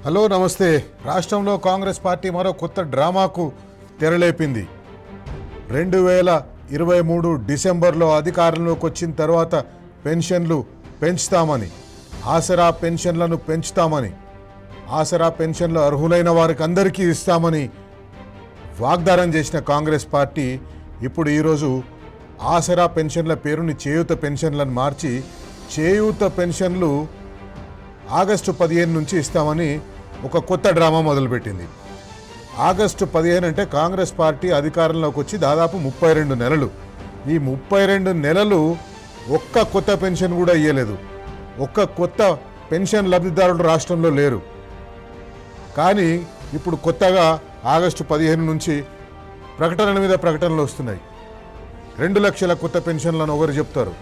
Hello నమస్తే. రాష్ట్రంలో Congress party మరో కొత్త డ్రామాకు తెరలేపింది. 2023 డిసెంబర్లో అధికారంలోకి వచ్చిన తర్వాత పెన్షన్లు పెంచుతామని, ఆసరా పెన్షన్లను పెంచుతామని, ఆసరా పెన్షన్లు అర్హులైన వారికి అందరికీ ఇస్తామని వాగ్దానం చేసిన కాంగ్రెస్ పార్టీ ఇప్పుడు ఈరోజు ఆసరా పెన్షన్ల పేరుని చేయూత పెన్షన్లను మార్చి చేయూత పెన్షన్లు ఆగస్టు 15 నుంచి ఇస్తామని ఒక కొత్త డ్రామా మొదలుపెట్టింది. ఆగస్టు 15 అంటే కాంగ్రెస్ పార్టీ అధికారంలోకి వచ్చి దాదాపు 32 నెలలు. ఈ 32 నెలలు ఒక్క కొత్త పెన్షన్ కూడా ఇవ్వలేదు. ఒక్క కొత్త పెన్షన్ లబ్ధిదారులు రాష్ట్రంలో లేరు. కానీ ఇప్పుడు కొత్తగా ఆగస్టు 15 నుంచి ప్రకటనల మీద ప్రకటనలు వస్తున్నాయి. 2 లక్షల కొత్త పెన్షన్లను ఒకరు చెప్తారు,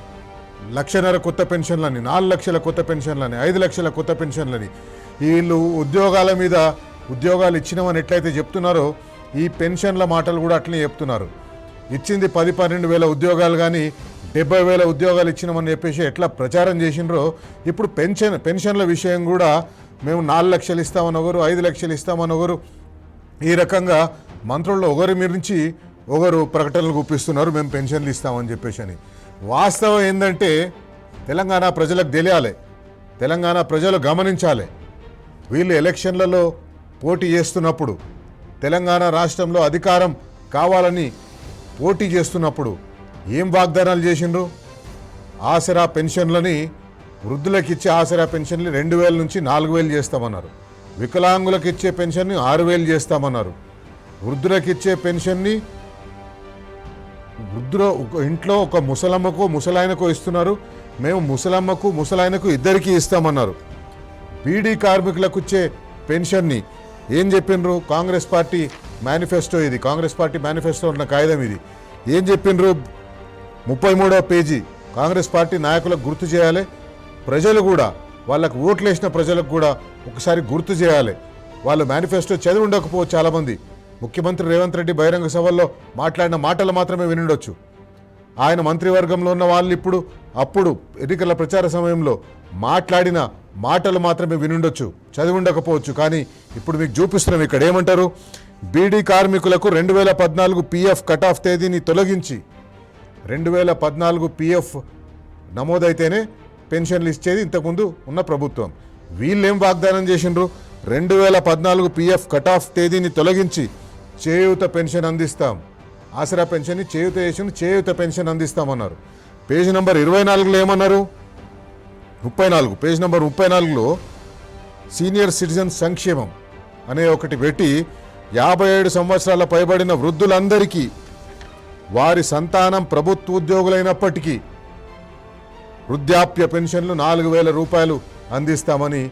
1.5 లక్షల కొత్త పెన్షన్లని, 4 లక్షల కొత్త పెన్షన్లని, 5 లక్షల కొత్త పెన్షన్లని. వీళ్ళు ఉద్యోగాల మీద ఉద్యోగాలు ఇచ్చినామని ఎట్లయితే చెప్తున్నారో ఈ పెన్షన్ల మాటలు కూడా అట్లనే చెప్తున్నారు. ఇచ్చింది 10-12 వేల ఉద్యోగాలు కానీ 70,000 ఉద్యోగాలు ఇచ్చినామని చెప్పేసి ఎట్లా ప్రచారం చేసినారో ఇప్పుడు పెన్షన్ల విషయం కూడా మేము 4 లక్షలు ఇస్తామని ఒకరు, 5 లక్షలు ఇస్తామని ఒకరు, ఈ రకంగా మంత్రుల్లో ఒకరి నుంచి ఒకరు ప్రకటనలు గుప్పిస్తున్నారు మేము పెన్షన్లు ఇస్తామని చెప్పేసి అని. వాస్తవం ఏంటంటే తెలంగాణ ప్రజలకు తెలియాలి, తెలంగాణ ప్రజలు గమనించాలి. వీళ్ళు ఎలక్షన్లలో పోటీ చేస్తున్నప్పుడు, తెలంగాణ రాష్ట్రంలో అధికారం కావాలని పోటీ చేస్తున్నప్పుడు ఏం వాగ్దానాలు చేసిండ్రు? ఆసరా పెన్షన్లని, వృద్ధులకు ఇచ్చే ఆసరా పెన్షన్లు 2,000 నుంచి 4,000 చేస్తామన్నారు. వికలాంగులకు ఇచ్చే పెన్షన్ని 6,000 చేస్తామన్నారు. వృద్ధులకు ఇచ్చే పెన్షన్ని ఇంట్లో ఒక ముసలమ్మకో ముసలాయనకో ఇస్తున్నారు, మేము ముసలమ్మకు ముసలాయనకు ఇద్దరికీ ఇస్తామన్నారు. బీడీ కార్మికులకు ఇచ్చే పెన్షన్ని ఏం చెప్పిండ్రు? కాంగ్రెస్ పార్టీ మేనిఫెస్టో ఇది, కాంగ్రెస్ పార్టీ మేనిఫెస్టో ఉన్న కాగితం ఇది. ఏం చెప్పిండ్రు? 33వ పేజీ. కాంగ్రెస్ పార్టీ నాయకులకు గుర్తు చేయాలి, ప్రజలు కూడా వాళ్ళకు ఓట్లు వేసిన ప్రజలకు కూడా ఒకసారి గుర్తు చేయాలి. వాళ్ళు మేనిఫెస్టో చదివి ఉండకపోవచ్చు చాలామంది. ముఖ్యమంత్రి రేవంత్ రెడ్డి బహిరంగ సభల్లో మాట్లాడిన మాటలు మాత్రమే వినుండొచ్చు. ఆయన మంత్రివర్గంలో ఉన్న వాళ్ళు అప్పుడు ఎన్నికల ప్రచార సమయంలో మాట్లాడిన మాటలు మాత్రమే వినుండొచ్చు, చదివి ఉండకపోవచ్చు. కానీ ఇప్పుడు మీకు చూపిస్తున్నాం ఇక్కడ ఏమంటారు? బీడీ కార్మికులకు 2014 పిఎఫ్ కట్ ఆఫ్ తేదీని తొలగించి, 2014 పిఎఫ్ నమోదైతేనే పెన్షన్లు ఇచ్చేది ఇంతకుముందు ఉన్న ప్రభుత్వం. వీళ్ళేం వాగ్దానం చేసిండ్రు? 2014 పిఎఫ్ కట్ ఆఫ్ తేదీని తొలగించి చేయూత పెన్షన్ అందిస్తాం, ఆసరా పెన్షన్ని చేయూత చేసి చేయూత పెన్షన్ అందిస్తామన్నారు. పేజ్ నెంబర్ 24లో ఏమన్నారు? 34, పేజ్ నెంబర్ 34లో సీనియర్ సిటిజన్ సంక్షేమం అనే ఒకటి పెట్టి 57 సంవత్సరాల పైబడిన వృద్ధులందరికీ వారి సంతానం ప్రభుత్వ ఉద్యోగులైనప్పటికీ వృద్ధాప్య పెన్షన్లు 4,000 రూపాయలు అందిస్తామని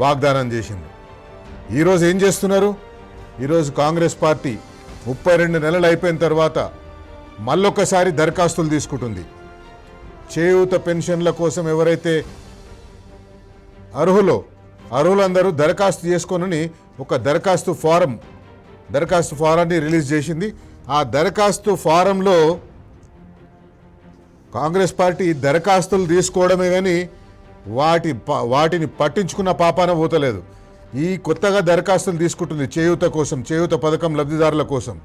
వాగ్దానం చేసింది. ఈరోజు ఏం చేస్తున్నారు? ఈరోజు కాంగ్రెస్ పార్టీ 32 నెలలు అయిపోయిన తర్వాత మళ్ళొక్కసారి దరఖాస్తులు తీసుకుంటుంది. చేయూత పెన్షన్ల కోసం ఎవరైతే అర్హులందరూ దరఖాస్తు చేసుకోనని ఒక దరఖాస్తు ఫారాన్ని రిలీజ్ చేసింది. ఆ దరఖాస్తు ఫారంలో కాంగ్రెస్ పార్టీ దరఖాస్తులు తీసుకోవడమే కానీ వాటిని పట్టించుకున్న పాపాన పోతలేదు. ఈ కొత్తగా దరఖాస్తులు తీసుకుంటుంది చేయూత కోసం, చేయూత పథకం లబ్ధిదారుల కోసం.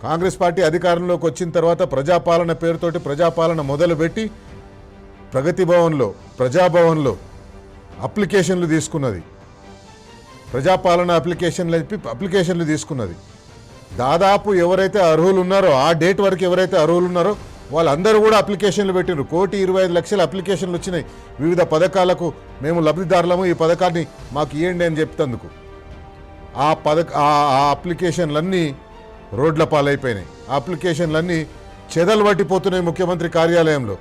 కాంగ్రెస్ పార్టీ అధికారంలోకి వచ్చిన తర్వాత ప్రజాపాలన పేరుతోటి ప్రజాపాలన మొదలుపెట్టి ప్రజాభవన్లో అప్లికేషన్లు తీసుకున్నది. ప్రజాపాలన అప్లికేషన్లు తీసుకున్నది. దాదాపు ఎవరైతే అర్హులు ఉన్నారో ఆ డేట్ వరకు ఎవరైతే అర్హులు ఉన్నారో వాళ్ళందరూ కూడా అప్లికేషన్లు పెట్టినారు. 1,25,00,000 అప్లికేషన్లు వచ్చినాయి. వివిధ పథకాలకు మేము లబ్ధిదారులము, ఈ పథకాన్ని మాకు ఇవ్వండి అని చెప్తందుకు. ఆ అప్లికేషన్లన్నీ రోడ్ల పాలైపోయినాయి. ఆ అప్లికేషన్లన్నీ చెదలు పట్టిపోతున్నాయి ముఖ్యమంత్రి కార్యాలయంలో.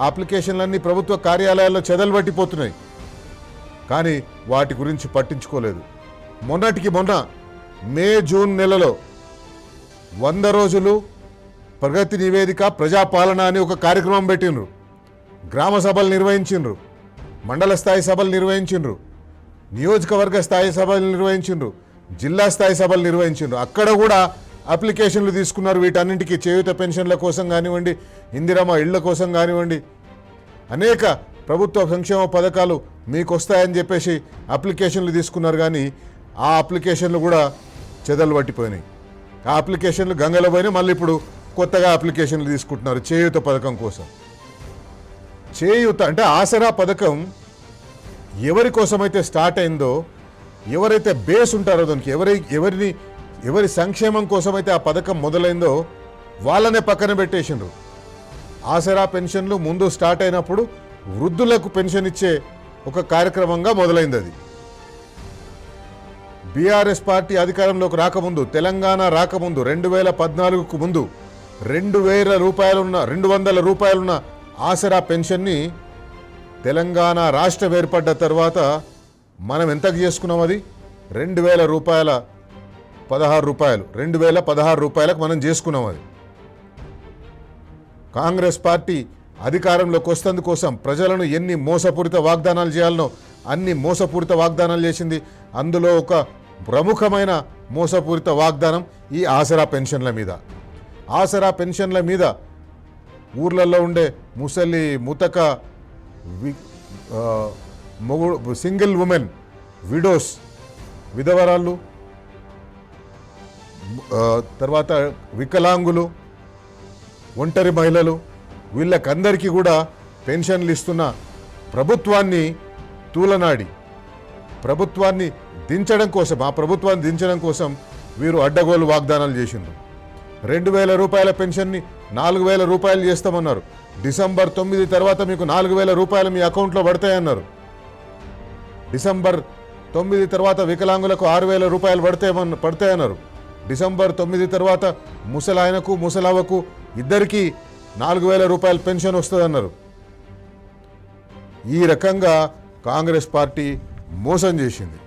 ఆ అప్లికేషన్లన్నీ ప్రభుత్వ కార్యాలయాల్లో చెదలు పట్టిపోతున్నాయి. కానీ వాటి గురించి పట్టించుకోలేదు. మొన్న మే జూన్ నెలలో 100 రోజులు ప్రగతి నివేదిక ప్రజాపాలన అని ఒక కార్యక్రమం పెట్టిండ్రు. గ్రామ సభలు నిర్వహించిండ్రు, మండల స్థాయి సభలు నిర్వహించిండ్రు, నియోజకవర్గ స్థాయి సభలు నిర్వహించిండ్రు, జిల్లా స్థాయి సభలు నిర్వహించిండ్రు. అక్కడ కూడా అప్లికేషన్లు తీసుకున్నారు. వీటన్నింటికి చేయూత పెన్షన్ల కోసం కానివ్వండి, ఇందిరమ్మ ఇళ్ల కోసం కానివ్వండి, అనేక ప్రభుత్వ సంక్షేమ పథకాలు మీకు వస్తాయని చెప్పేసి అప్లికేషన్లు తీసుకున్నారు, కానీ ఆ అప్లికేషన్లు కూడా చెదలు పట్టిపోయినాయి. ఆ అప్లికేషన్లు గంగలో పోయినాయి. మళ్ళీ ఇప్పుడు కొత్తగా అప్లికేషన్లు తీసుకుంటున్నారు చేయూత పథకం కోసం. చేయూత అంటే ఆసరా పథకం ఎవరి కోసమైతే స్టార్ట్ అయిందో, ఎవరైతే బేస్ ఉంటారో దానికి, ఎవరి సంక్షేమం కోసమైతే ఆ పథకం మొదలైందో వాళ్ళనే పక్కన పెట్టేసిండ్రు. ఆసరా పెన్షన్లు ముందు స్టార్ట్ అయినప్పుడు వృద్ధులకు పెన్షన్ ఇచ్చే ఒక కార్యక్రమంగా మొదలైంది. అది బీఆర్ఎస్ పార్టీ అధికారంలోకి రాకముందు, తెలంగాణ రాకముందు 2014కు ముందు 200 రూపాయలున్న ఆసరా పెన్షన్ని తెలంగాణ రాష్ట్రం ఏర్పడ్డ తర్వాత మనం ఎంతకు చేసుకున్నాం? అది 2016 రూపాయలు 2016 రూపాయలకు మనం చేసుకున్నాం. అది కాంగ్రెస్ పార్టీ అధికారంలోకి వస్తుంది కోసం ప్రజలను ఎన్ని మోసపూరిత వాగ్దానాలు చేయాలనో అన్ని మోసపూరిత వాగ్దానాలు చేసింది. అందులో ఒక ప్రముఖమైన మోసపూరిత వాగ్దానం ఈ ఆసరా పెన్షన్ల మీద. ఆసరా పెన్షన్ల మీద ఊర్లలో ఉండే ముసలి, ముతక, సింగిల్ ఉమెన్, విడోస్, విధవరాళ్ళు, తర్వాత వికలాంగులు, ఒంటరి మహిళలు, వీళ్ళకందరికీ కూడా పెన్షన్లు ఇస్తున్న ప్రభుత్వాన్ని తూలనాడి ప్రభుత్వాన్ని దించడం కోసం, ఆ ప్రభుత్వాన్ని దించడం కోసం వీరు అడ్డగోలు వాగ్దానాలు చేసిండ్రు. 2000 రూపాయల పెన్షన్ని 4000 రూపాయలు చేస్తామన్నారు. డిసెంబర్ 9 తర్వాత మీకు 4000 రూపాయలు మీ అకౌంట్లో పడతాయన్నారు. డిసెంబర్ 9 తర్వాత వికలాంగులకు 6000 రూపాయలు పడతాయన్నారు. డిసెంబర్ 9 తర్వాత ముసలాయనకు ముసలావకు ఇద్దరికీ 4000 రూపాయల పెన్షన్ వస్తుందన్నారు. ఈ రకంగా కాంగ్రెస్ పార్టీ మోసం చేసింది.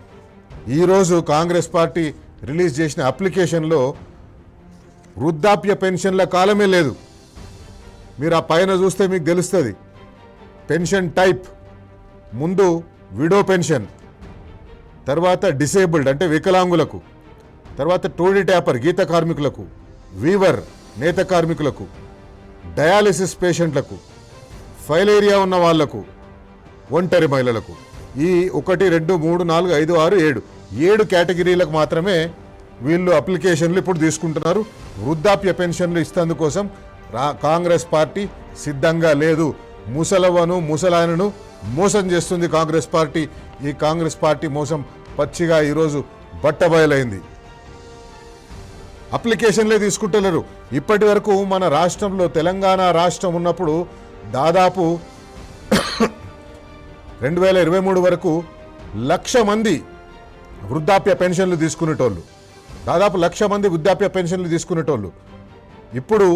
ఈరోజు కాంగ్రెస్ పార్టీ రిలీజ్ చేసిన అప్లికేషన్లో వృద్ధాప్య పెన్షన్ల కాలమే లేదు. మీరు ఆ పైన చూస్తే మీకు తెలుస్తుంది. పెన్షన్ టైప్ ముందు విడో పెన్షన్, తర్వాత డిసేబుల్డ్ అంటే వికలాంగులకు, తర్వాత టోడీ ట్యాపర్ గీత కార్మికులకు, వీవర్ నేత కార్మికులకు, డయాలిసిస్ పేషెంట్లకు, ఫైలేరియా ఉన్న వాళ్లకు, ఒంటరి మహిళలకు, ఈ 1, 2, 3, 4, 5, 6, 7 కేటగిరీలకు మాత్రమే వీళ్ళు అప్లికేషన్లు ఇప్పుడు తీసుకుంటున్నారు. వృద్ధాప్య పెన్షన్లు ఇస్తందుకోసం కాంగ్రెస్ పార్టీ సిద్ధంగా లేదు. ముసలవ్వను ముసలాయనను మోసం చేస్తుంది కాంగ్రెస్ పార్టీ. ఈ కాంగ్రెస్ పార్టీ మోసం పచ్చిగా ఈరోజు బట్టబయలైంది. అప్లికేషన్లే తీసుకుంటలేరు. ఇప్పటి వరకు మన రాష్ట్రంలో, తెలంగాణ రాష్ట్రం ఉన్నప్పుడు దాదాపు 2023 వరకు 1,00,000 మంది వృద్ధాప్య పెన్షన్లు తీసుకునేటోళ్ళు, దాదాపు 1,00,000 మంది వృద్ధాప్య పెన్షన్లు తీసుకునేటోళ్ళు. ఇప్పుడు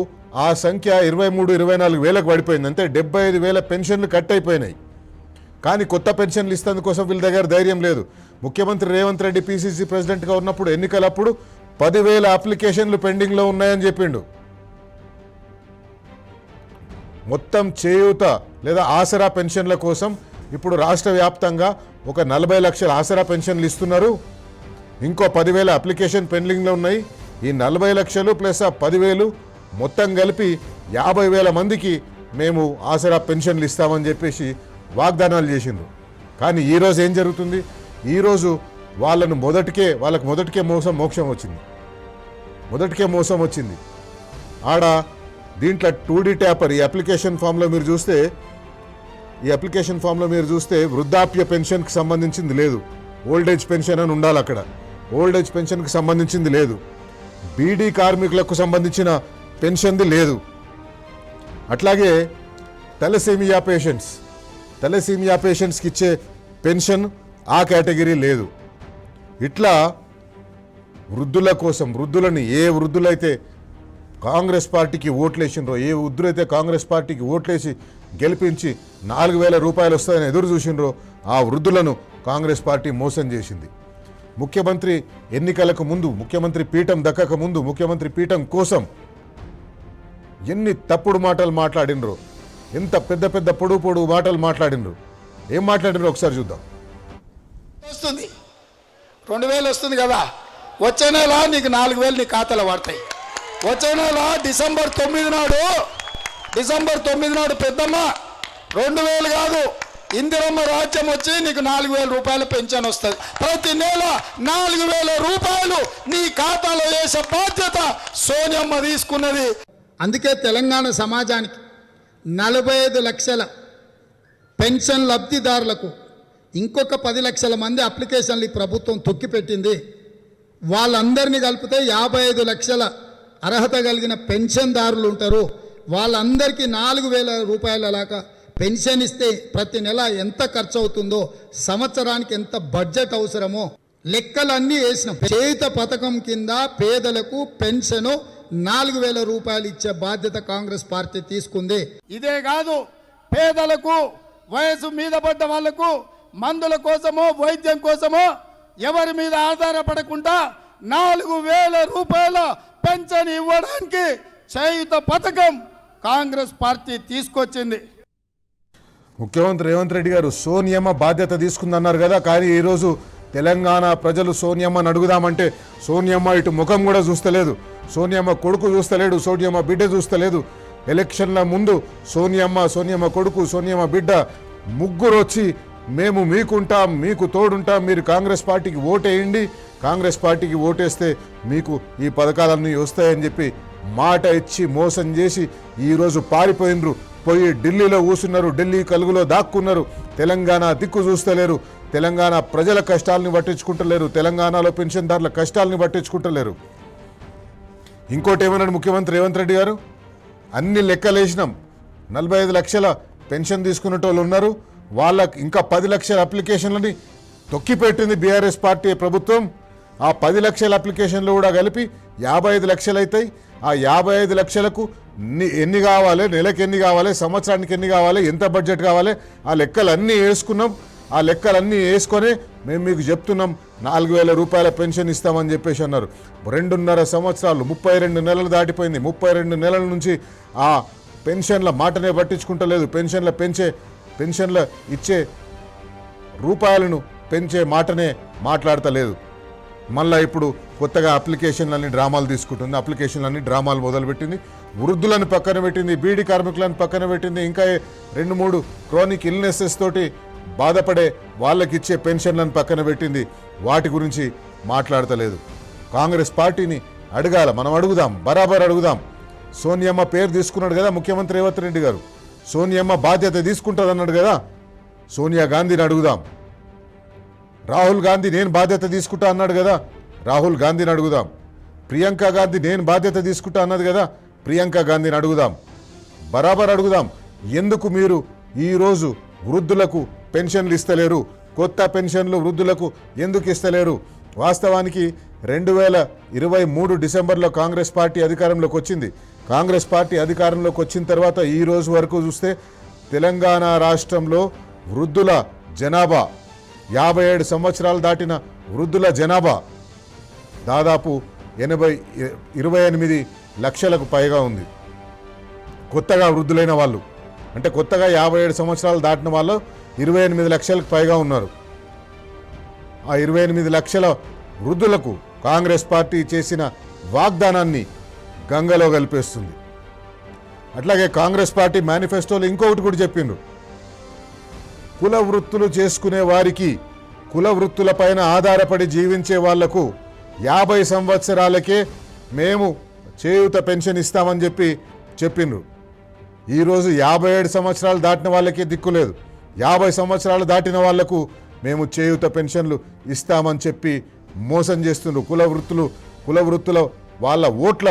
ఆ సంఖ్య 23-24 వేలకు పడిపోయింది. అంతే 75,000 పెన్షన్లు కట్ అయిపోయినాయి. కానీ కొత్త పెన్షన్లు ఇస్తందుకోసం వీళ్ళ దగ్గర ధైర్యం లేదు. ముఖ్యమంత్రి రేవంత్ రెడ్డి పిసిసి ప్రెసిడెంట్గా ఉన్నప్పుడు ఎన్నికలప్పుడు 10,000 అప్లికేషన్లు పెండింగ్లో ఉన్నాయని చెప్పిండు. మొత్తం చేయూత లేదా ఆసరా పెన్షన్ల కోసం ఇప్పుడు రాష్ట్ర వ్యాప్తంగా ఒక 40 లక్షల ఆసరా పెన్షన్లు ఇస్తున్నారు. ఇంకో 10,000 అప్లికేషన్ పెండింగ్లో ఉన్నాయి. ఈ 40 లక్షలు ప్లస్ ఆ 10,000 మొత్తం కలిపి 50,000 మందికి మేము ఆసరా పెన్షన్లు ఇస్తామని చెప్పేసి వాగ్దానాలు చేసిండ్రు. కానీ ఈరోజు ఏం జరుగుతుంది? ఈరోజు వాళ్ళకు మొదటికే మోసం వచ్చింది. ఆడ దీంట్లో టూడీ ట్యాపర్ ఈ అప్లికేషన్ ఫామ్లో మీరు చూస్తే వృద్ధాప్య పెన్షన్కి సంబంధించింది లేదు. ఓల్డేజ్ పెన్షన్ అని ఉండాలి అక్కడ. ఓల్డేజ్ పెన్షన్కి సంబంధించింది లేదు. బీడీ కార్మికులకు సంబంధించిన పెన్షన్ది లేదు. అట్లాగే తలసేమియా పేషెంట్స్కి ఇచ్చే పెన్షన్ ఆ కేటగిరీ లేదు. ఇట్లా వృద్ధుల కోసం, ఏ వృద్ధులైతే కాంగ్రెస్ పార్టీకి ఓట్లేసిండ్రో, ఏ వృద్ధులైతే కాంగ్రెస్ పార్టీకి ఓట్లేసి గెలిపించి 4,000 రూపాయలు వస్తాయని ఎదురు చూసిండ్రో ఆ వృద్ధులను కాంగ్రెస్ పార్టీ మోసం చేసింది. ముఖ్యమంత్రి ఎన్నికలకు ముందు, ముఖ్యమంత్రి పీఠం దక్కక ముందు, ముఖ్యమంత్రి పీఠం కోసం ఎన్ని తప్పుడు మాటలు మాట్లాడినరో, ఎంత పెద్ద పొడుగు మాటలు మాట్లాడినరు. ఏం మాట్లాడినరో ఒకసారి చూద్దాం. వస్తుంది 2,000 వస్తుంది కదా, వచ్చే నెల నీకు 4,000 నీ ఖాతాలో పడతాయి. వచ్చే నెల డిసెంబర్ 9 నాడు పెద్దమ్మ 2,000 కాదు ఇందిరమ్మ రాజ్యం వచ్చి నీకు 4,000 రూపాయల పెన్షన్ వస్తుంది. ప్రతి నెల 4,000 రూపాయలు నీ ఖాతాలో వేసే బాధ్యత సోనియమ్మ తీసుకున్నది. అందుకే తెలంగాణ సమాజానికి 45 లక్షల పెన్షన్ లబ్ధిదారులకు ఇంకొక 10 లక్షల మంది అప్లికేషన్లు ఈ ప్రభుత్వం తొక్కిపెట్టింది. వాళ్ళందరినీ కలిపితే 55 లక్షల అర్హత కలిగిన పెన్షన్దారులు ఉంటారు. వాళ్ళందరికీ 4,000 రూపాయల లాగా పెన్షన్ ఇస్తే ప్రతి నెల ఎంత ఖర్చు అవుతుందో, సంవత్సరానికి ఎంత బడ్జెట్ అవసరమో లెక్కలన్నీ వేసినాం. చేయుత పథకం కింద పేదలకు పెన్షన్ 4,000 రూపాయలు ఇచ్చే బాధ్యత కాంగ్రెస్ పార్టీ తీసుకుంది. ఇదే కాదు, పేదలకు వయసు మీద పడ్డ వాళ్లకు మందుల కోసమో వైద్యం కోసమో ఎవరి మీద ఆధారపడకుండా 4,000 రూపాయల పెన్షన్ ఇవ్వడానికి చేయుత పథకం కాంగ్రెస్ పార్టీ తీసుకొచ్చింది. ముఖ్యమంత్రి రేవంత్ రెడ్డి గారు సోనియమ్మ బాధ్యత తీసుకుందన్నారు కదా, కానీ ఈరోజు తెలంగాణ ప్రజలు సోనియమ్మని అడుగుదామంటే సోనియమ్మ ఇటు ముఖం కూడా చూస్తలేదు, సోనియమ్మ కొడుకు చూస్తలేడు, సోనియమ్మ బిడ్డ చూస్తలేదు. ఎలక్షన్ల ముందు సోనియమ్మ కొడుకు, సోనియమ్మ బిడ్డ ముగ్గురు వచ్చి మేము మీకుంటాం, మీకు తోడుంటాం, మీరు కాంగ్రెస్ పార్టీకి ఓటేయండి, కాంగ్రెస్ పార్టీకి ఓటేస్తే మీకు ఈ పథకాలన్నీ వస్తాయని చెప్పి మాట ఇచ్చి మోసం చేసి ఈరోజు పారిపోయినరు. పోయి ఢిల్లీలో కూసున్నారు, ఢిల్లీ కలుగులో దాక్కున్నారు. తెలంగాణ దిక్కు చూస్తలేరు, తెలంగాణ ప్రజల కష్టాలని పట్టించుకుంటలేరు, తెలంగాణలో పెన్షన్దారుల కష్టాలని పట్టించుకుంటలేరు. ఇంకోటి ఏమన్నాడు ముఖ్యమంత్రి రేవంత్ రెడ్డి గారు, అన్ని లెక్కలేసినాం, 45 లక్షల పెన్షన్ తీసుకునే వాళ్ళు ఉన్నారు, వాళ్ళకి ఇంకా 10 లక్షల అప్లికేషన్లని తొక్కిపెట్టింది బీఆర్ఎస్ పార్టీ ప్రభుత్వం. ఆ 10 లక్షల అప్లికేషన్లు కూడా కలిపి 55 లక్షలు అవుతాయి. ఆ 55 లక్షలకు ఎన్ని కావాలి, నెలకి ఎన్ని కావాలి, సంవత్సరానికి ఎన్ని కావాలి, ఎంత బడ్జెట్ కావాలి, ఆ లెక్కలన్నీ వేసుకున్నాం. ఆ లెక్కలన్నీ వేసుకొని మేము మీకు చెప్తున్నాం 4,000 రూపాయల పెన్షన్ ఇస్తామని చెప్పేసి అన్నారు. 2.5 సంవత్సరాలు, 32 నెలలు దాటిపోయింది. 32 నెలల నుంచి ఆ పెన్షన్ల మాటనే పట్టించుకుంటలేదు, పెన్షన్ల ఇచ్చే రూపాయలను పెంచే మాటనే మాట్లాడతలేదు. మళ్ళీ ఇప్పుడు కొత్తగా అప్లికేషన్లన్నీ డ్రామాలు తీసుకుంటుంది, అప్లికేషన్లన్నీ డ్రామాలు మొదలుపెట్టింది. వృద్ధులను పక్కన పెట్టింది, బీడీ కార్మికులను పక్కన పెట్టింది, ఇంకా 2-3 క్రానిక్ ఇల్నెసెస్ తోటి బాధపడే వాళ్ళకి ఇచ్చే పెన్షన్లను పక్కన పెట్టింది. వాటి గురించి మాట్లాడతలేదు. కాంగ్రెస్ పార్టీని అడగాల, మనం అడుగుదాం, బరాబర్ అడుగుదాం. సోనియమ్మ పేరు తీసుకున్నాడు కదా ముఖ్యమంత్రి రేవంత్ రెడ్డి గారు, సోనియమ్మ బాధ్యత తీసుకుంటుంది అన్నాడు కదా, సోనియా గాంధీని అడుగుదాం. రాహుల్ గాంధీ నేను బాధ్యత తీసుకుంటా అన్నాడు కదా, రాహుల్ గాంధీని అడుగుదాం. ప్రియాంక గాంధీ నేను బాధ్యత తీసుకుంటా అన్నది కదా, ప్రియాంక గాంధీని అడుగుదాం. బరాబర్ అడుగుదాం. ఎందుకు మీరు ఈరోజు వృద్ధులకు పెన్షన్లు ఇస్తలేరు, కొత్త పెన్షన్లు వృద్ధులకు ఎందుకు ఇస్తలేరు? వాస్తవానికి 2023 డిసెంబర్లో కాంగ్రెస్ పార్టీ అధికారంలోకి వచ్చింది. కాంగ్రెస్ పార్టీ అధికారంలోకి వచ్చిన తర్వాత ఈ రోజు వరకు చూస్తే తెలంగాణ రాష్ట్రంలో వృద్ధుల జనాభా 57 సంవత్సరాలు దాటిన వృద్ధుల జనాభా దాదాపు 28 లక్షలకు పైగా ఉంది. కొత్తగా వృద్ధులైన వాళ్ళు అంటే కొత్తగా 57 సంవత్సరాలు దాటిన వాళ్ళు 28 లక్షలకు పైగా ఉన్నారు. ఆ 28 లక్షల వృద్ధులకు కాంగ్రెస్ పార్టీ చేసిన వాగ్దానాన్ని గంగలో కలిపేస్తుంది. అట్లాగే కాంగ్రెస్ పార్టీ మేనిఫెస్టోలో ఇంకొకటి కూడా చెప్పిండ్రు, కుల వృత్తులు చేసుకునే వారికి, కుల వృత్తులపైన ఆధారపడి జీవించే వాళ్లకు 50 సంవత్సరాలకే మేము చేయూత పెన్షన్ ఇస్తామని చెప్పిండ్రు. ఈరోజు 57 సంవత్సరాలు దాటిన వాళ్ళకే దిక్కులేదు, 50 సంవత్సరాలు దాటిన వాళ్లకు మేము చేయూత పెన్షన్లు ఇస్తామని చెప్పి మోసం చేస్తుండ్రు. కుల వృత్తుల వాళ్ళ ఓట్ల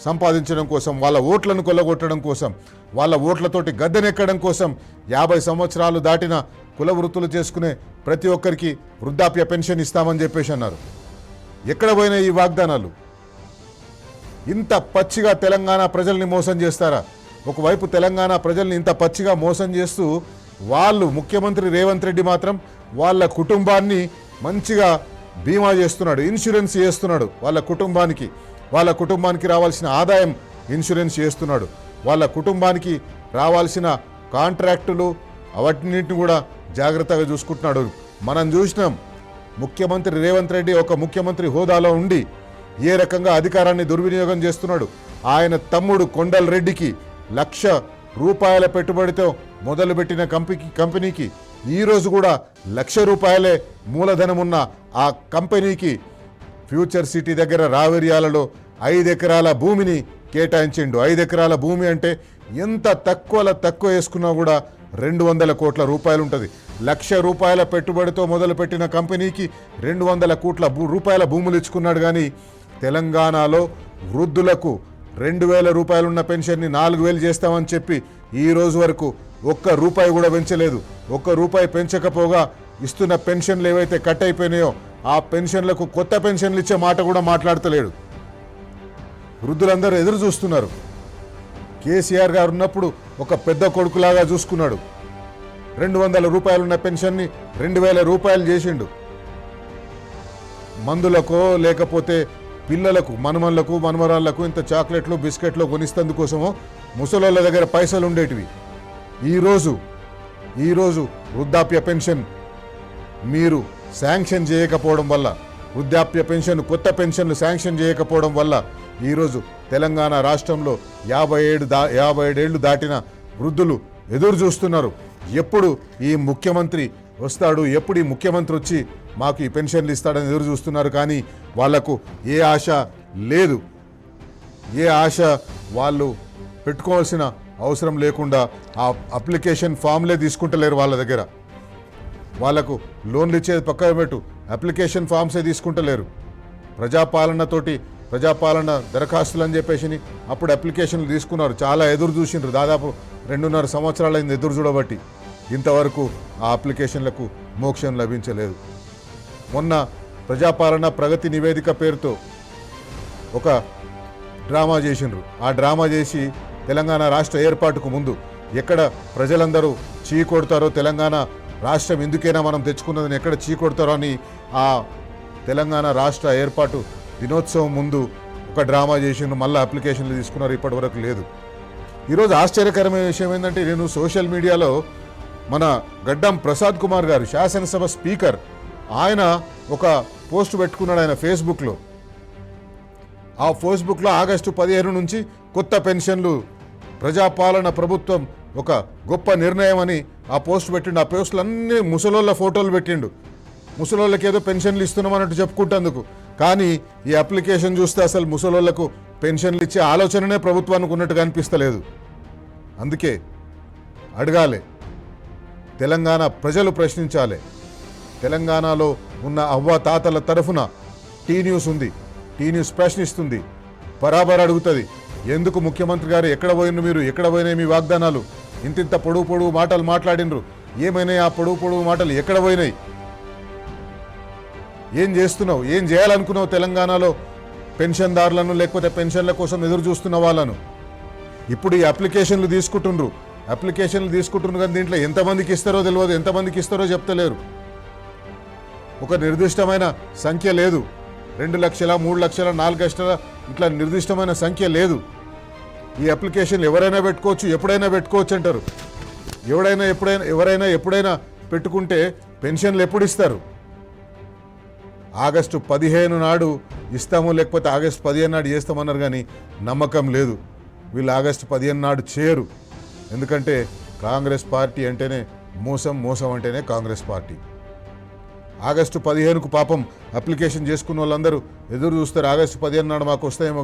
సంపాదించడం కోసం, వాళ్ళ ఓట్లను కొల్లగొట్టడం కోసం, వాళ్ళ ఓట్లతోటి గద్దెనెక్కడం కోసం 50 సంవత్సరాలు దాటిన కుల వృత్తులు చేసుకునే ప్రతి ఒక్కరికి వృద్ధాప్య పెన్షన్ ఇస్తామని చెప్పేసి అన్నారు. ఎక్కడ పోయినా ఈ వాగ్దానాలు? ఇంత పచ్చిగా తెలంగాణ ప్రజల్ని మోసం చేస్తారా? ఒకవైపు తెలంగాణ ప్రజల్ని ఇంత పచ్చిగా మోసం చేస్తూ వాళ్ళు ముఖ్యమంత్రి రేవంత్ రెడ్డి మాత్రం వాళ్ళ కుటుంబాన్ని మంచిగా బీమా చేస్తున్నాడు, ఇన్సూరెన్స్ చేస్తున్నాడు. వాళ్ళ కుటుంబానికి రావాల్సిన ఆదాయం ఇన్సూరెన్స్ చేస్తున్నాడు. వాళ్ళ కుటుంబానికి రావాల్సిన కాంట్రాక్టులు అవన్నింటిని కూడా జాగ్రత్తగా చూసుకుంటున్నాడు. మనం చూసినాం ముఖ్యమంత్రి రేవంత్ రెడ్డి ఒక ముఖ్యమంత్రి హోదాలో ఉండి ఏ రకంగా అధికారాన్ని దుర్వినియోగం చేస్తున్నాడు. ఆయన తమ్ముడు కొండల్ రెడ్డికి 1,00,000 రూపాయల పెట్టుబడితో మొదలుపెట్టిన కంపెనీకి ఈరోజు కూడా ₹1,00,000 మూలధనం ఉన్న ఆ కంపెనీకి ఫ్యూచర్ సిటీ దగ్గర రావేరియాలలో 5 ఎకరాల భూమిని కేటాయించిండు. 5 ఎకరాల భూమి అంటే ఎంత తక్కువ వేసుకున్నా కూడా 200 కోట్ల రూపాయలు ఉంటుంది. ₹1,00,000 పెట్టుబడితో మొదలుపెట్టిన కంపెనీకి 200 కోట్ల రూపాయల భూములు ఇచ్చుకున్నాడు. కానీ తెలంగాణలో వృద్ధులకు ₹2,000 ఉన్న పెన్షన్ని 4,000 చేస్తామని చెప్పి ఈ రోజు వరకు ₹1 కూడా పెంచలేదు. ₹1 పెంచకపోగా ఇస్తున్న పెన్షన్లు ఏవైతే కట్ అయిపోయినాయో ఆ పెన్షన్లకు కొత్త పెన్షన్లు ఇచ్చే మాట కూడా మాట్లాడతలేడు. వృద్ధులందరూ ఎదురు చూస్తున్నారు. కేసీఆర్ గారు ఉన్నప్పుడు ఒక పెద్ద కొడుకులాగా చూసుకున్నాడు. ₹200 ఉన్న పెన్షన్ని ₹2,000 చేసిండు. మందులకో లేకపోతే పిల్లలకు మనమన్లకు మనమరాళ్లకు ఇంత చాక్లెట్లు బిస్కెట్లు కొనిస్తందుకోసమో ముసలోళ్ళ దగ్గర పైసలు ఉండేటివి. ఈరోజు వృద్ధాప్య పెన్షన్ మీరు శాంక్షన్ చేయకపోవడం వల్ల, వృద్ధాప్య పెన్షన్ కొత్త పెన్షన్లు శాంక్షన్ చేయకపోవడం వల్ల ఈరోజు తెలంగాణ రాష్ట్రంలో 57 ఏళ్ళు దాటిన వృద్ధులు ఎదురు చూస్తున్నారు. ఎప్పుడు ఈ ముఖ్యమంత్రి వస్తాడు, ఎప్పుడు ఈ ముఖ్యమంత్రి వచ్చి మాకు ఈ పెన్షన్లు ఇస్తాడని ఎదురు చూస్తున్నారు. కానీ వాళ్లకు ఏ ఆశ లేదు. ఏ ఆశ వాళ్ళు పెట్టుకోవాల్సిన అవసరం లేకుండా ఆ అప్లికేషన్ ఫామ్లే తీసుకుంటలేరు. వాళ్ళ దగ్గర వాళ్లకు లోన్లు ఇచ్చేది పక్కన పెట్టు, అప్లికేషన్ ఫామ్సే తీసుకుంటలేరు. ప్రజాపాలన దరఖాస్తులు అని చెప్పేసి అప్పుడు అప్లికేషన్లు తీసుకున్నారు. చాలా ఎదురు చూసిండ్రు. దాదాపు 2.5 సంవత్సరాలైంది ఎదురు చూడబట్టి. ఇంతవరకు ఆ అప్లికేషన్లకు మోక్షం లభించలేదు. మొన్న ప్రజాపాలన ప్రగతి నివేదిక పేరుతో ఒక డ్రామా చేసిండ్రు. ఆ డ్రామా చేసి తెలంగాణ రాష్ట్ర ఏర్పాటుకు ముందు ఎక్కడ ప్రజలందరూ చీకొడతారో, తెలంగాణ రాష్ట్రం ఎందుకైనా మనం తెచ్చుకున్నదని ఎక్కడ చీకొడతారో అని ఆ తెలంగాణ రాష్ట్ర ఏర్పాటు దినోత్సవం ముందు ఒక డ్రామా చేసిండ్రు. మళ్ళీ అప్లికేషన్లు తీసుకున్నారు. ఇప్పటివరకు లేదు. ఈరోజు ఆశ్చర్యకరమైన విషయం ఏంటంటే, నేను సోషల్ మీడియాలో మన గడ్డం ప్రసాద్ కుమార్ గారు, శాసనసభ స్పీకర్, ఆయన ఒక పోస్ట్ పెట్టుకున్నాడు ఆయన ఫేస్బుక్లో. ఆ ఫేస్బుక్లో ఆగస్టు 15 నుంచి కొత్త పెన్షన్లు, ప్రజాపాలన ప్రభుత్వం ఒక గొప్ప నిర్ణయం అని ఆ పోస్ట్ పెట్టిండు. ఆ పోస్టులు అన్నీ ముసలోళ్ళ ఫోటోలు పెట్టిండు. ముసలోళ్ళకి ఏదో పెన్షన్లు ఇస్తున్నామన్నట్టు చెప్పుకుంటేందుకు. కానీ ఈ అప్లికేషన్ చూస్తే అసలు ముసలోళ్లకు పెన్షన్లు ఇచ్చే ఆలోచననే ప్రభుత్వానికి ఉన్నట్టుగా అనిపిస్తలేదు. అందుకే అడగాలి, తెలంగాణ ప్రజలు ప్రశ్నించాలి. తెలంగాణలో ఉన్న అవ్వాతాతల తరఫున టీ న్యూస్ ఉంది. టీ న్యూస్ ప్రశ్నిస్తుంది, బరాబర్ అడుగుతుంది. ఎందుకు ముఖ్యమంత్రి గారు ఎక్కడ పోయిన మీరు, ఎక్కడ పోయినాయి మీ వాగ్దానాలు? ఇంతింత పొడుగు మాటలు మాట్లాడినరు, ఏమైనాయి ఆ పొడుగు మాటలు? ఎక్కడ పోయినాయి? ఏం చేస్తున్నావు? ఏం చేయాలనుకున్నావు తెలంగాణలో పెన్షన్దారులను, లేకపోతే పెన్షన్ల కోసం ఎదురు చూస్తున్న వాళ్ళను? ఇప్పుడు ఈ అప్లికేషన్లు తీసుకుంటుండ్రు కానీ దీంట్లో ఎంతమందికి ఇస్తారో తెలియదు, ఎంతమందికి ఇస్తారో చెప్తలేరు. ఒక నిర్దిష్టమైన సంఖ్య లేదు. 2 లక్షల, 3 లక్షల, 4 లక్షల ఇట్లా నిర్దిష్టమైన సంఖ్య లేదు. ఈ అప్లికేషన్ ఎవరైనా పెట్టుకోవచ్చు, ఎప్పుడైనా పెట్టుకోవచ్చు అంటారు. ఎవరైనా ఎప్పుడైనా పెట్టుకుంటే పెన్షన్లు ఎప్పుడు ఇస్తారు? ఆగస్టు 15 నాడు ఇస్తాము, లేకపోతే ఆగస్టు 15 నాడు చేస్తామన్నారు. కానీ నమ్మకం లేదు. వీళ్ళు ఆగస్టు 15 నాడు చేయరు. ఎందుకంటే కాంగ్రెస్ పార్టీ అంటేనే మోసం అంటేనే కాంగ్రెస్ పార్టీ. ఆగస్టు 15కు పాపం అప్లికేషన్ చేసుకున్న వాళ్ళందరూ ఎదురు చూస్తారు. ఆగస్టు 15 నాడు మాకు వస్తాయేమో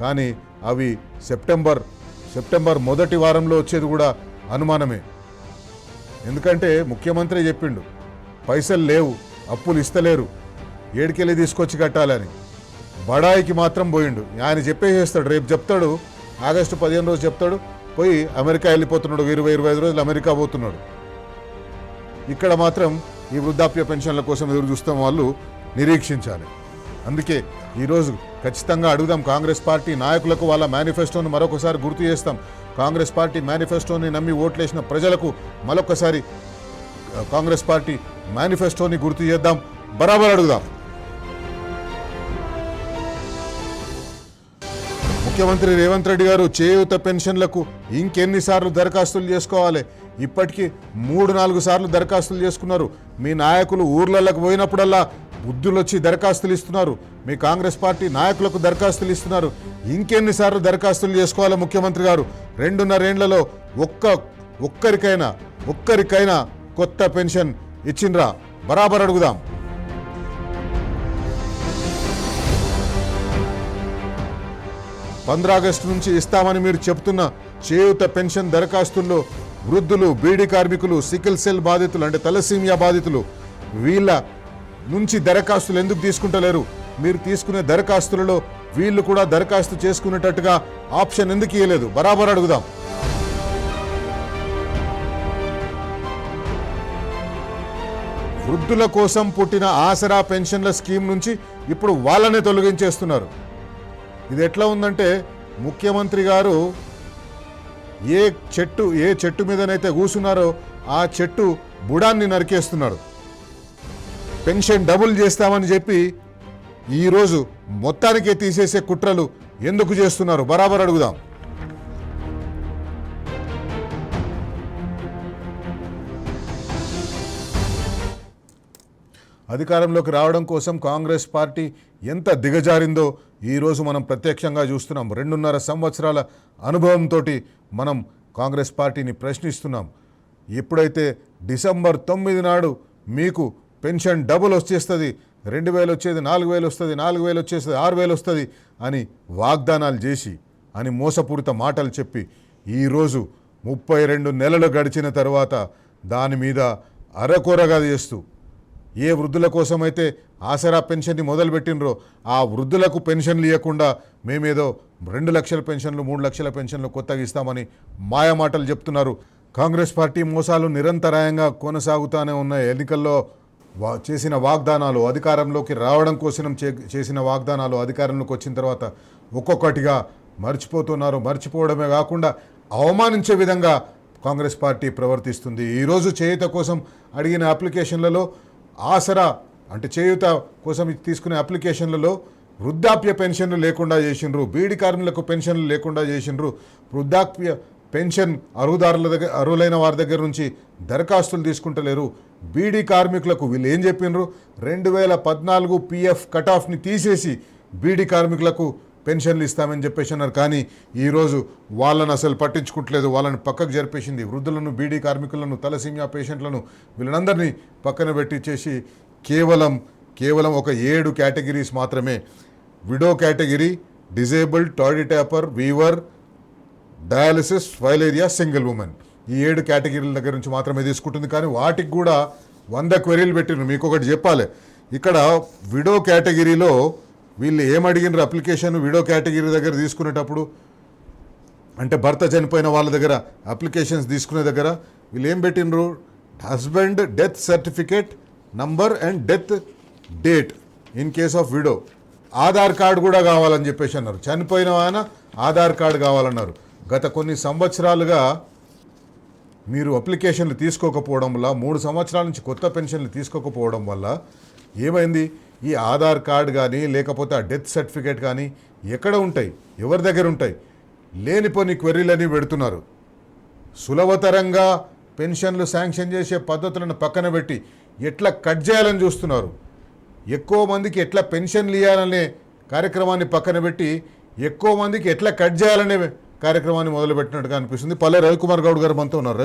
కానీ అవి సెప్టెంబర్ మొదటి వారంలో వచ్చేది కూడా అనుమానమే. ఎందుకంటే ముఖ్యమంత్రి చెప్పిండు, పైసలు లేవు, అప్పులు ఇస్తలేరు, ఏడికెళ్ళి తీసుకొచ్చి కట్టాలని. బడాయికి మాత్రం పోయిండు. ఆయన చెప్పేసేస్తాడు, రేపు చెప్తాడు, ఆగస్టు 15 రోజు చెప్తాడు, పోయి అమెరికా వెళ్ళిపోతున్నాడు. 20-25 రోజులు అమెరికా పోతున్నాడు. ఇక్కడ మాత్రం ఈ వృద్ధాప్య పెన్షన్ల కోసం ఎదురు చూస్తాం. వాళ్ళు నిరీక్షించాలి. అందుకే ఈరోజు ఖచ్చితంగా అడుగుదాం కాంగ్రెస్ పార్టీ నాయకులకు, వాళ్ళ మేనిఫెస్టోను మరొకసారి గుర్తు చేస్తాం. కాంగ్రెస్ పార్టీ మేనిఫెస్టోని నమ్మి ఓట్లేసిన ప్రజలకు మరొకసారి కాంగ్రెస్ పార్టీ మేనిఫెస్టోని గుర్తు చేద్దాం, బరాబర్ అడుగుదాం. ముఖ్యమంత్రి రేవంత్ రెడ్డి గారు చేయూత పెన్షన్లకు ఇంకెన్నిసార్లు దరఖాస్తులు చేసుకోవాలి? ఇప్పటికీ 3-4 సార్లు దరఖాస్తులు చేసుకున్నారు. మీ నాయకులు ఊర్లలోకి పోయినప్పుడల్లా బుద్ధులు వచ్చి దరఖాస్తులు ఇస్తున్నారు. మీ కాంగ్రెస్ పార్టీ నాయకులకు దరఖాస్తులు ఇస్తున్నారు. ఇంకెన్నిసార్లు దరఖాస్తులు చేసుకోవాలి ముఖ్యమంత్రి గారు? 2.5 ఏళ్లలో ఒక్కరికైనా కొత్త పెన్షన్ ఇచ్చిండ్రా? బరాబర్ అడుగుదాం. ఆగస్టు నుంచి ఇస్తామని మీరు చెప్తున్న చేయూత పెన్షన్ దరఖాస్తుల్లో వృద్ధులు, బీడీ కార్మికులు, సికిల్ సెల్ బాధితులు అంటే తలసీమియా బాధితులు వీళ్ళ నుంచి దరఖాస్తులు ఎందుకు తీసుకుంటలేరు? మీరు తీసుకునే దరఖాస్తులలో వీళ్ళు కూడా దరఖాస్తు చేసుకునేటట్టుగా ఆప్షన్ ఎందుకు ఇవ్వలేదు? బరాబర్ అడుగుదాం. వృద్ధుల కోసం పుట్టిన ఆసరా పెన్షన్ల స్కీమ్ నుంచి ఇప్పుడు వాళ్ళనే తొలగించేస్తున్నారు. ఇది ఎట్లా ఉందంటే ముఖ్యమంత్రి గారు ఏ చెట్టు మీదనైతే కూర్చున్నారో ఆ చెట్టు బుడాన్ని నరికేస్తున్నాడు. పెన్షన్ డబుల్ చేస్తామని చెప్పి ఈరోజు మొత్తానికే తీసేసే కుట్రలు ఎందుకు చేస్తున్నారు? బరాబర్ అడుగుదాం. అధికారంలోకి రావడం కోసం కాంగ్రెస్ పార్టీ ఎంత దిగజారిందో ఈరోజు మనం ప్రత్యక్షంగా చూస్తున్నాం. 2.5 సంవత్సరాల అనుభవంతో మనం కాంగ్రెస్ పార్టీని ప్రశ్నిస్తున్నాం. ఎప్పుడైతే డిసెంబర్ 9 నాడు మీకు పెన్షన్ డబుల్ వచ్చేస్తుంది, 2,000 వచ్చేది 4,000 వస్తుంది, 4,000 వచ్చేస్తుంది 6,000 వస్తుంది అని వాగ్దానాలు చేసి అని మోసపూరిత మాటలు చెప్పి ఈరోజు 32 నెలలు గడిచిన తర్వాత దాని మీద అరకొరగా చేస్తూ ఏ వృద్ధుల కోసమైతే ఆసరా పెన్షన్ని మొదలుపెట్టినరో ఆ వృద్ధులకు పెన్షన్లు ఇవ్వకుండా మేమేదో 2 లక్షల పెన్షన్లు 3 లక్షల పెన్షన్లు కొత్తగా ఇస్తామని మాయమాటలు చెప్తున్నారు. కాంగ్రెస్ పార్టీ మోసాలు నిరంతరాయంగా కొనసాగుతూనే ఉన్నాయి. ఎన్నికల్లో చేసిన వాగ్దానాలు, అధికారంలోకి రావడం కోసం చేసిన వాగ్దానాలు అధికారంలోకి వచ్చిన తర్వాత ఒక్కొక్కటిగా మర్చిపోతున్నారు. మర్చిపోవడమే కాకుండా అవమానించే విధంగా కాంగ్రెస్ పార్టీ ప్రవర్తిస్తుంది. ఈరోజు చేయూత కోసం అడిగిన అప్లికేషన్లలో ఆసరా అంటే చేయూత కోసం తీసుకునే అప్లికేషన్లలో వృద్ధాప్య పెన్షన్లు లేకుండా చేసిండ్రు, బీడీ కార్మికులకు పెన్షన్లు లేకుండా చేసిండ్రు, వృద్ధాప్య పెన్షన్ అర్హులైన వారి దగ్గర నుంచి దరఖాస్తులు తీసుకుంటలేరు. బీడీ కార్మికులకు వీళ్ళు ఏం చెప్పిండ్రు? 2014 పిఎఫ్ కట్ ఆఫ్ని తీసేసి బీడీ కార్మికులకు పెన్షన్లు ఇస్తామని చెప్పేసి అన్నారు. కానీ ఈరోజు వాళ్ళని అసలు పట్టించుకుంటలేదు, వాళ్ళని పక్కకు జరిపేసింది. వృద్ధులను, బీడీ కార్మికులను, తలసీమియా పేషెంట్లను వీళ్ళందరినీ పక్కన పెట్టించేసి కేవలం ఒక 7 కేటగిరీస్ మాత్రమే, విడో కేటగిరీ, డిజేబుల్డ్, టాయిలెట్ tapper, weaver, dialysis, filaria, single women, ఈ 7 కేటగిరీల దగ్గర నుంచి మాత్రమే తీసుకుంటుంది. కానీ వాటికి కూడా 100 క్వెరీలు పెట్టిండ్రు. మీకు ఒకటి చెప్పాలి, ఇక్కడ విడో కేటగిరీలో వీళ్ళు ఏమడిగినారు? అప్లికేషన్ విడో కేటగిరీ దగ్గర తీసుకునేటప్పుడు అంటే భర్త చనిపోయిన వాళ్ళ దగ్గర అప్లికేషన్స్ తీసుకునే దగ్గర వీళ్ళు ఏం పెట్టినరు? Husband death certificate number and death date in case of widow, Aadhaar card కూడా కావాలని చెప్పేసి అన్నారు. చనిపోయిన ఆయన ఆధార్ కార్డు కావాలన్నారు. గత కొన్ని సంవత్సరాలుగా మీరు అప్లికేషన్లు తీసుకోకపోవడం వల్ల, 3 సంవత్సరాల నుంచి కొత్త పెన్షన్లు తీసుకోకపోవడం వల్ల ఏమైంది? ఈ ఆధార్ కార్డు కానీ లేకపోతే ఆ డెత్ సర్టిఫికేట్ కానీ ఎక్కడ ఉంటాయి? ఎవరి దగ్గర ఉంటాయి? లేనిపోని క్వెరీలని పెడుతున్నారు. సులభతరంగా పెన్షన్లు శాంక్షన్ చేసే పద్ధతులను పక్కన పెట్టి ఎట్లా కట్ చేయాలని చూస్తున్నారు. ఎక్కువ మందికి ఎట్లా పెన్షన్లు ఇవ్వాలనే కార్యక్రమాన్ని పక్కన పెట్టి ఎక్కువ మందికి ఎట్లా కట్ చేయాలనే కార్యక్రమాన్ని మొదలుపెట్టినట్టుగా అనిపిస్తుంది. పల్లె రవికుమార్ గౌడ్ గారు మనతో ఉన్నారు.